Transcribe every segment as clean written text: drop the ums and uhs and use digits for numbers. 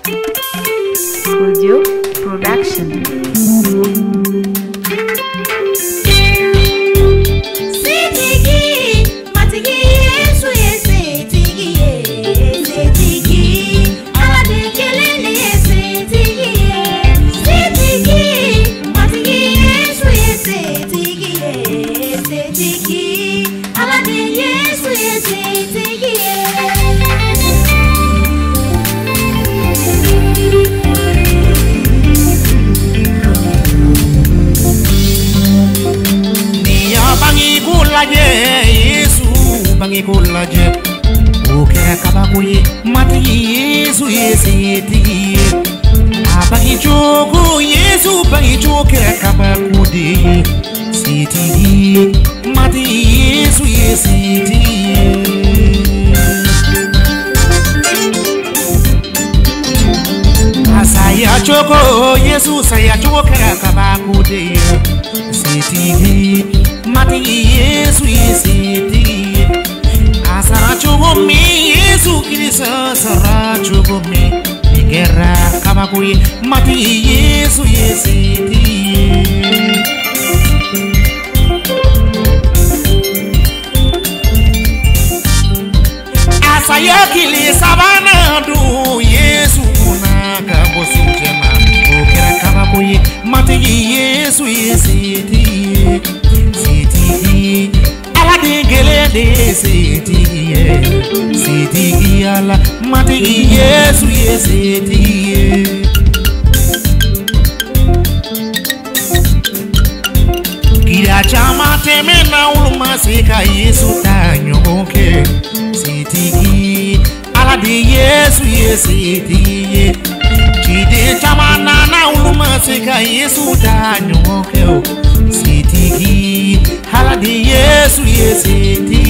Audio Production. Yesu bangi kulaje oke kabakuye mati Yesu yeseti abangi jogo Yesu bangi joke kabakudi seti mati Yesu yeseti asaya jogo Yesu saya joke kabakudi seti mati Yesu yeseti asara chogomi Yesu kirisa sara chogomi igera kabakui mati Yesu yeseti asaya kili sabana du Yesu unaka bosinjema ogera kabakui mati Yesu yeseti Aladingele de seti ala mati Yesu yeseti Kira chama temena uluma seka Yesu tanyoke seti ala de Yesu yeseti Chide chama na uluma seka Yesu tanyoke seti hala de Yesu yeseti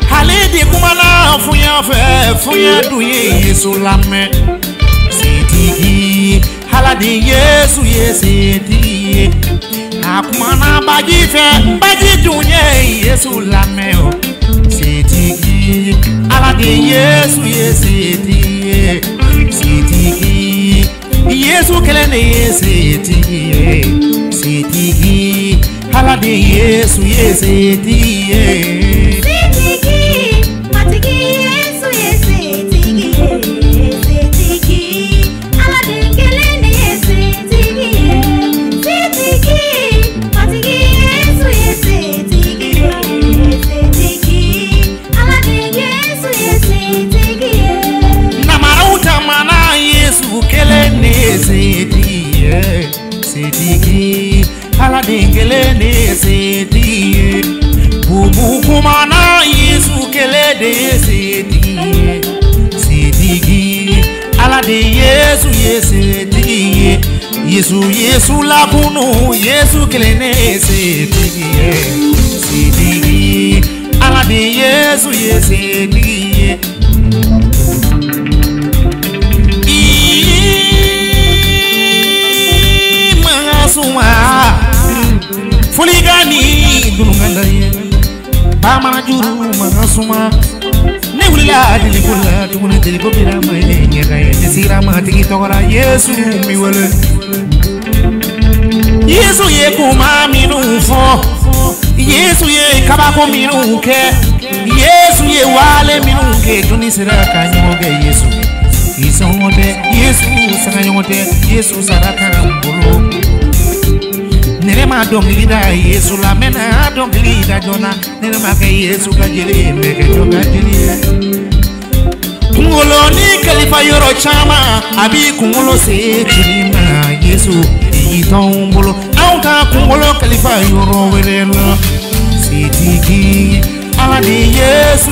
hale de kumana funya du Yesu lame seti hala de Yesu yeseti akumana baji dunye Yesu lame seti hala de Yesu yeseti seti Yesu kelene yeseti seti hala de Yesu yeseti seti matiki Yesu yeseti seti hala de kelene yeseti seti matiki Yesu yeseti seti hala de Yesu yeseti namarauta mana Yesu kelene seti hala dingele ne seti bubu kumana Yesu kelede seti hala de Yesu yeseti Yesu la kunu Yesu kelene seti hala de Yesu yeseti Suma fuligani dununganda ye bamana juru mangasuma ne wula dilikula dumune diliko bira mai nyega ye sira matiki tokora Yesu mi wala Yesu ye kuma minu fo Yesu ye kabako minu ke Yesu ye wale minu ke tunisira kanyoge Yesu isongote Yesu sanganyote Yesu saraka mbulu Nerema donglida Yesu la mena donglida jona nerema ke Yesu kajiri meke joka jiri Kungolo ni kalifa yoro chama abi kungolo se chirima Yesu itombulo auta kungolo kalifa yoro werelo sitiki ala de Yesu